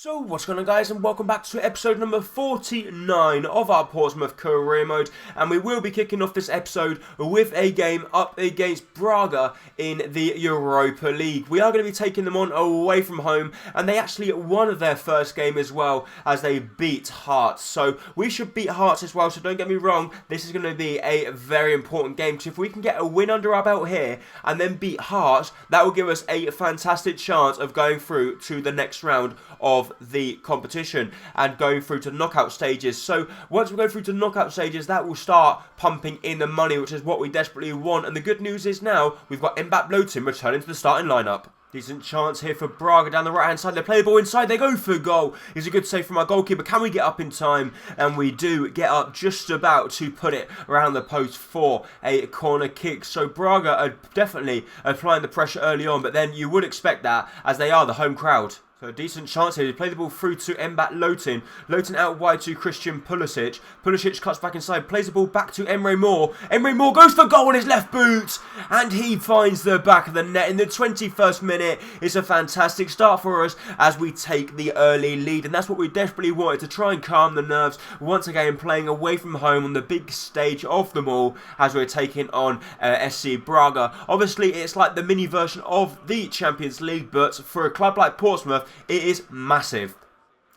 So what's going on, guys, and welcome back to episode number 49 of our Portsmouth career mode, and we will be kicking off this episode with a game up against Braga in the Europa League. We are going to be taking them on away from home, and they actually won their first game as well as they beat Hearts. So we should beat Hearts as well, so don't get me wrong, this is going to be a very important game, because if we can get a win under our belt here and then beat Hearts, that will give us a fantastic chance of going through to the next round of the competition and going through to knockout stages. So once we go through to knockout stages, that will start pumping in the money, which is what we desperately want. And the good news is now we've got Burton returning to the starting lineup. Decent chance here for Braga down the right hand side. They play the ball inside, they go for goal. It's a good save from our goalkeeper. Can we get up in time? And we do get up just about to put it around the post for a corner kick. So Braga are definitely applying the pressure early on, but then you would expect that as they are the home crowd. So a decent chance here. They play the ball through to Lowton. Lowton out wide to Christian Pulisic. Pulisic cuts back inside, plays the ball back to Emre Moore. Emre Moore goes for goal on his left boot, and he finds the back of the net in the 21st minute. It's a fantastic start for us as we take the early lead, and that's what we desperately wanted, to try and calm the nerves once again, playing away from home on the big stage of them all as we're taking on SC Braga. Obviously, it's like the mini version of the Champions League, but for a club like Portsmouth, it is massive.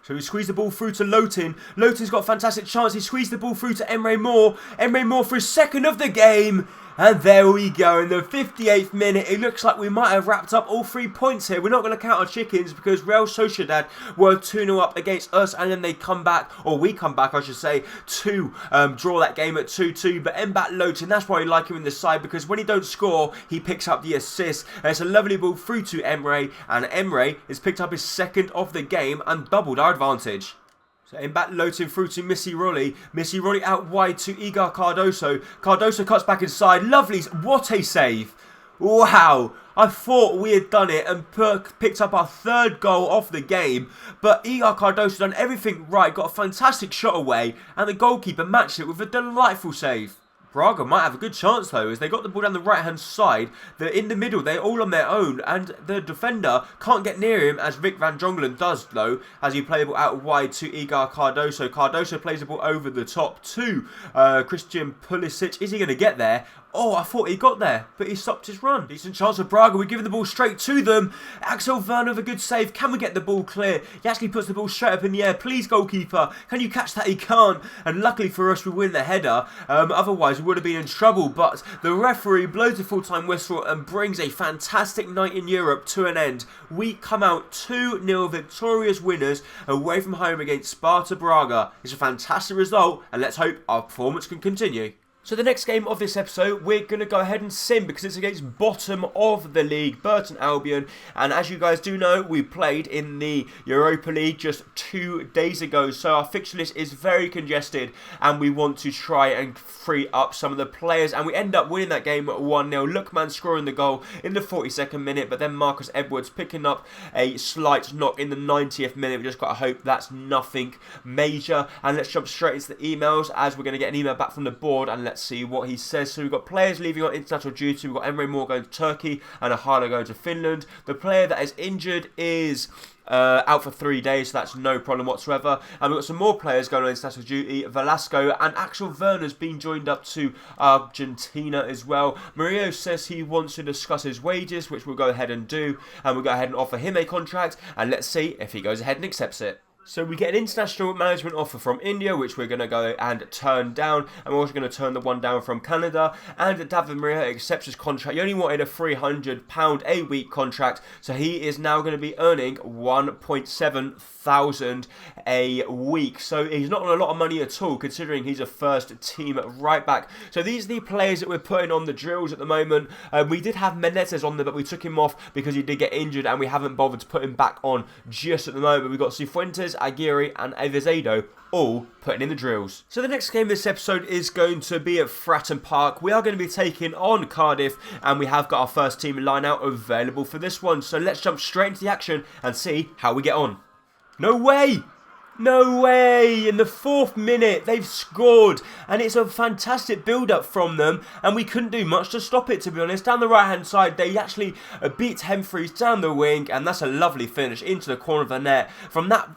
So we squeeze the ball through to Lowton. Lowton's got a fantastic chance. He squeezed the ball through to Emre Moore. Emre Moore for his second of the game. And there we go, in the 58th minute, it looks like we might have wrapped up all 3 points here. We're not going to count our chickens because Real Sociedad were 2-0 up against us, and then they come back, or we come back I should say, to draw that game at 2-2. But Lowton, that's why I like him in the side, because when he don't score, he picks up the assist. And it's a lovely ball through to Emre, and Emre has picked up his second of the game and doubled our advantage. So in back Lowton through to Missy Rolly. Missy Rolly out wide to Igor Cardoso. Cardoso cuts back inside. Lovely. What a save. Wow. I thought we had done it and picked up our third goal of the game. But Igor Cardoso done everything right. Got a fantastic shot away. And the goalkeeper matched it with a delightful save. Braga might have a good chance though, as they got the ball down the right hand side. They're in the middle, they're all on their own, and the defender can't get near him, as Vic van Drongelen does though, as he plays the ball out wide to Igor Cardoso. Cardoso plays the ball over the top to Christian Pulisic. Is he going to get there? Oh, I thought he got there, but he stopped his run. Decent chance for Braga. We're giving the ball straight to them. Axel Werner with a good save. Can we get the ball clear? He actually puts the ball straight up in the air. Please, goalkeeper. Can you catch that? He can't. And luckily for us, we win the header. Otherwise, we would have been in trouble. But the referee blows the full-time whistle and brings a fantastic night in Europe to an end. We come out 2-0 victorious winners away from home against Sparta Braga. It's a fantastic result, and let's hope our performance can continue. So the next game of this episode, we're going to go ahead and sim because it's against bottom of the league, Burton Albion. And as you guys do know, we played in the Europa League just 2 days ago. So our fixture list is very congested and we want to try and free up some of the players. And we end up winning that game 1-0. Lookman scoring the goal in the 42nd minute, but then Marcus Edwards picking up a slight knock in the 90th minute. We just got to hope that's nothing major. And let's jump straight into the emails, as we're going to get an email back from the board, and let's see what he says. So we've got players leaving on international duty. We've got Emre Moore going to Turkey and Ahalo going to Finland. The player that is injured is out for 3 days, so that's no problem whatsoever. And we've got some more players going on international duty. Velasco and Axel Werner's been joined up to Argentina as well. Mario says he wants to discuss his wages, which we'll go ahead and do. And we'll go ahead and offer him a contract. And let's see if he goes ahead and accepts it. So we get an international management offer from India, which we're going to go and turn down. And we're also going to turn the one down from Canada. And David Maria accepts his contract. He only wanted a £300 a week contract. So he is now going to be earning 1.7 thousand a week. So he's not on a lot of money at all, considering he's a first team right back. So these are the players that we're putting on the drills at the moment. We did have Menezes on there, but we took him off because he did get injured, and we haven't bothered to put him back on just at the moment. We've got Cifuentes, Aguirre and Avizedo all putting in the drills. So the next game of this episode is going to be at Fratton Park. We are going to be taking on Cardiff, and we have got our first team line out available for this one. So let's jump straight into the action and see how we get on. No way! No way! In the 4th minute, they've scored, and it's a fantastic build-up from them, and we couldn't do much to stop it, to be honest. Down the right-hand side, they actually beat Humphreys down the wing, and that's a lovely finish into the corner of the net. From that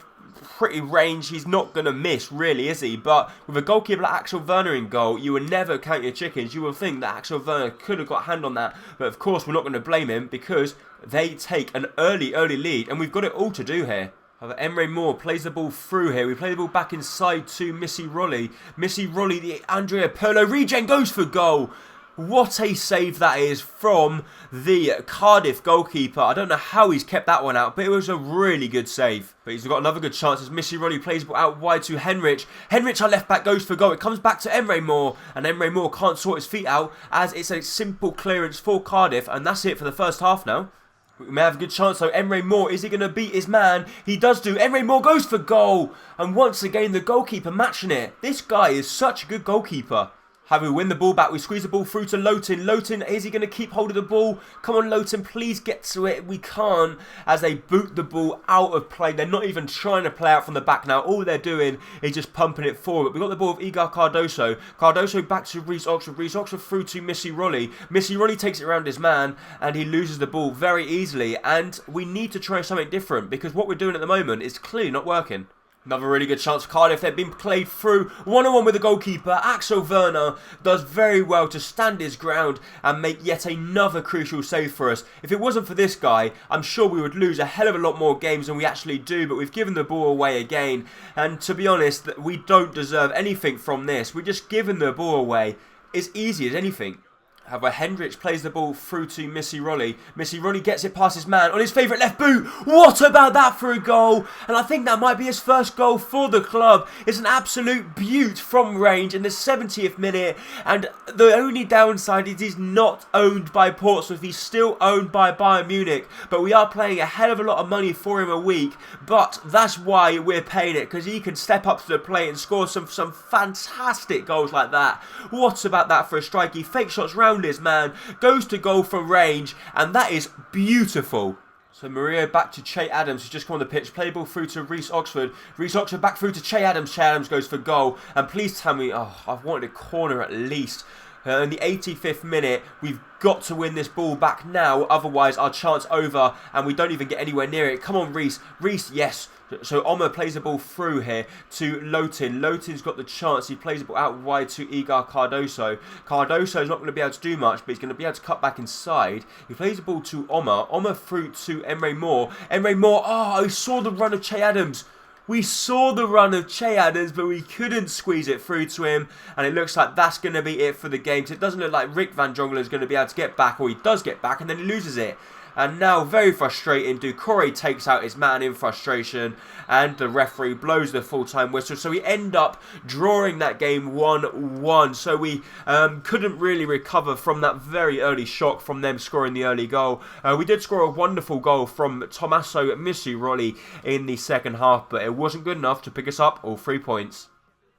pretty range, he's not going to miss, really, is he? But with a goalkeeper like Axel Werner in goal, you would never count your chickens. You would think that Axel Werner could have got a hand on that, but of course, we're not going to blame him because they take an early lead, and we've got it all to do here. However, Emre Moore plays the ball through here. We play the ball back inside to Missy Rolly. Missy Rolly, the Andrea Pirlo regen goes for goal. What a save that is from the Cardiff goalkeeper. I don't know how he's kept that one out, but it was a really good save. But he's got another good chance as Missy Rolly plays the ball out wide to Henrich. Henrich, our left back, goes for goal. It comes back to Emre Moore, and Emre Moore can't sort his feet out as it's a simple clearance for Cardiff, and that's it for the first half now. We may have a good chance though. Emre Moore, is he going to beat his man? He does do. Emre Moore goes for goal. And once again, the goalkeeper matching it. This guy is such a good goalkeeper. How we win the ball back. We squeeze the ball through to Lowton. Lowton, is he going to keep hold of the ball? Come on, Lowton, please get to it. We can't as they boot the ball out of play. They're not even trying to play out from the back now. All they're doing is just pumping it forward. We got the ball with Igor Cardoso. Cardoso back to Reece Oxford. Reece Oxford through to Missy Rolly. Missy Rolly takes it around his man and he loses the ball very easily. And we need to try something different because what we're doing at the moment is clearly not working. Another really good chance for Cardiff. They've been played through one-on-one with the goalkeeper. Axel Werner does very well to stand his ground and make yet another crucial save for us. If it wasn't for this guy, I'm sure we would lose a hell of a lot more games than we actually do, but we've given the ball away again. And to be honest, we don't deserve anything from this. We're just giving the ball away. It's easy as anything. However, Hendricks plays the ball through to Missy Rolly. Missy Rolly gets it past his man on his favourite left boot. What about that for a goal? And I think that might be his first goal for the club. It's an absolute beaut from range in the 70th minute. And the only downside is he's not owned by Portsmouth. He's still owned by Bayern Munich. But we are paying a hell of a lot of money for him a week. But that's why we're paying it. Because he can step up to the plate and score some fantastic goals like that. What about that for a strike? He fake shots round his man, goes to goal from range, and that is beautiful. So Mario back to Che Adams, who's just come on the pitch. Play ball through to Reece Oxford. Reece Oxford back through to Che Adams. Che Adams goes for goal. And please tell me, I've wanted a corner at least. In the 85th minute, we've got to win this ball back now. Otherwise, our chance over, and we don't even get anywhere near it. Come on, Reece. Reece, yes. So Omer plays the ball through here to Lowton. Lowton's got the chance. He plays the ball out wide to Igor Cardoso. Cardoso is not going to be able to do much, but he's going to be able to cut back inside. He plays the ball to Omer. Omer through to Emre Moore. Emre Moore, I saw the run of Che Adams. We saw the run of Che Adams, but we couldn't squeeze it through to him. And it looks like that's going to be it for the game. Because it doesn't look like Rick Van Jongelen is going to be able to get back, or he does get back, and then he loses it. And now, very frustrating, Doucouré takes out his man in frustration, and the referee blows the full-time whistle. So we end up drawing that game 1-1. So we couldn't really recover from that very early shock from them scoring the early goal. We did score a wonderful goal from Tommaso Missy Rolly in the second half, but it wasn't good enough to pick us up all 3 points.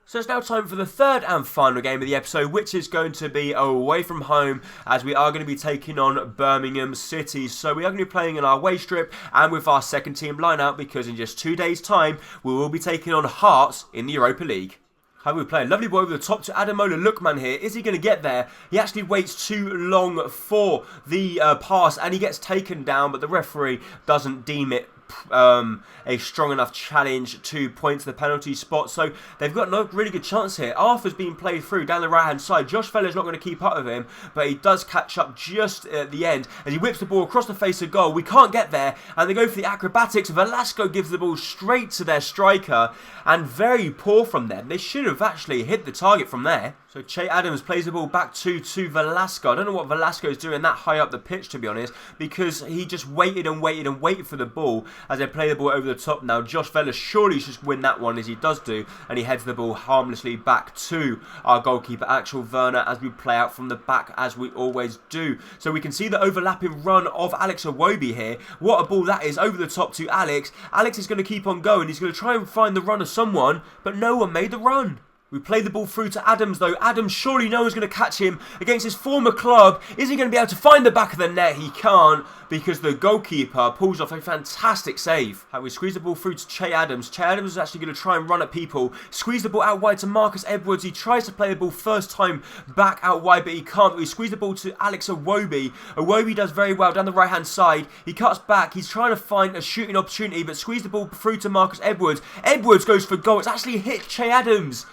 So it's now time for the third and final game of the episode, which is going to be away from home, as we are going to be taking on Birmingham City. So we are going to be playing in our away strip and with our second team line-out, because in just 2 days' time, we will be taking on Hearts in the Europa League. How we play a lovely ball over the top to Ademola Lookman here. Is he going to get there? He actually waits too long for the pass, and he gets taken down, but the referee doesn't deem it a strong enough challenge to point to the penalty spot. So they've got no really good chance here. Arthur's being played through down the right hand side. Josh Feller's not going to keep up with him, but he does catch up just at the end as he whips the ball across the face of goal. We can't get there, and they go for the acrobatics. Velasco gives the ball straight to their striker, and very poor from them. They should have actually hit the target from there. So Che Adams plays the ball back to Velasco. I don't know what Velasco is doing that high up the pitch, to be honest, because he just waited and waited and waited for the ball as they play the ball over the top now. Josh Vela surely should win that one, as he does do, and he heads the ball harmlessly back to our goalkeeper Axel Werner as we play out from the back, as we always do. So we can see the overlapping run of Alex Iwobi here. What a ball that is, over the top to Alex. Alex is going to keep on going. He's going to try and find the run of someone, but no one made the run. We play the ball through to Adams though. Adams, surely no one's going to catch him against his former club. Is he going to be able to find the back of the net? He can't, because the goalkeeper pulls off a fantastic save. We squeeze the ball through to Che Adams. Che Adams is actually going to try and run at people. Squeeze the ball out wide to Marcus Edwards. He tries to play the ball first time back out wide, but he can't. We squeeze the ball to Alex Iwobi. Iwobi does very well down the right hand side. He cuts back. He's trying to find a shooting opportunity, but squeeze the ball through to Marcus Edwards. Edwards goes for goal. It's actually hit Che Adams.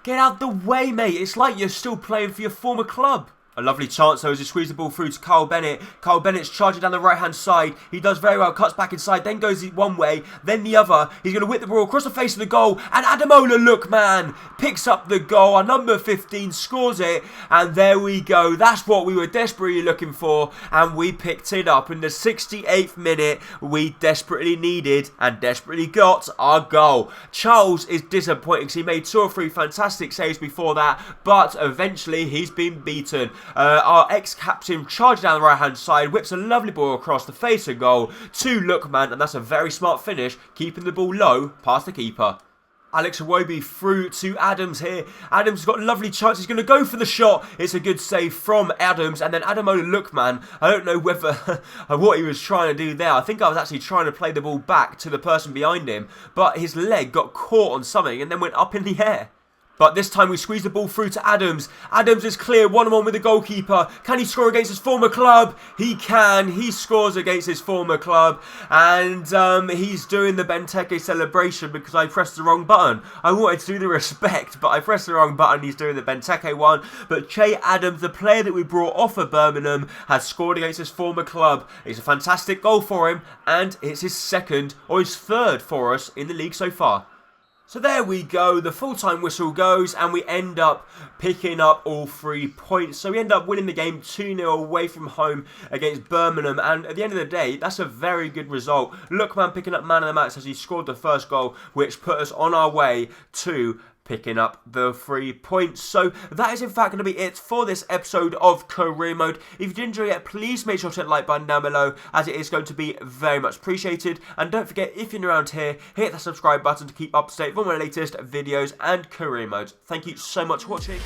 Get out the way, mate. It's like you're still playing for your former club. A lovely chance though as he squeezes the ball through to Carl Bennett. Carl Bennett's charging down the right hand side. He does very well, cuts back inside, then goes one way, then the other. He's going to whip the ball across the face of the goal, and Ademola Lookman picks up the goal. Our number 15 scores it, and there we go. That's what we were desperately looking for, and we picked it up in the 68th minute. We desperately needed and desperately got our goal. Charles is disappointing because he made 2 or 3 fantastic saves before that, but eventually he's been beaten. Our ex-captain charges down the right-hand side, whips a lovely ball across the face of goal to Lookman, and that's a very smart finish, keeping the ball low past the keeper. Alex Iwobi through to Adams here. Adams has got a lovely chance. He's going to go for the shot. It's a good save from Adams. And then Ademola Lookman, I don't know whether what he was trying to do there. I think I was actually trying to play the ball back to the person behind him. But his leg got caught on something and then went up in the air. But this time we squeeze the ball through to Adams. Adams is clear, 1-on-1 with the goalkeeper. Can he score against his former club? He can. He scores against his former club. And he's doing the Benteke celebration because I pressed the wrong button. I wanted to do the respect, but I pressed the wrong button. He's doing the Benteke one. But Che Adams, the player that we brought off of Birmingham, has scored against his former club. It's a fantastic goal for him, and it's his second or his third for us in the league so far. So there we go, the full-time whistle goes and we end up picking up all 3 points. So we end up winning the game 2-0 away from home against Birmingham, and at the end of the day, that's a very good result. Lookman picking up man of the match as he scored the first goal, which put us on our way to picking up the 3 points. So that is in fact going to be it for this episode of Career Mode. If you did enjoy it, please make sure to hit the like button down below, as it is going to be very much appreciated. And don't forget, if you're new around here, hit the subscribe button to keep up to date with all my latest videos and career modes. Thank you so much for watching.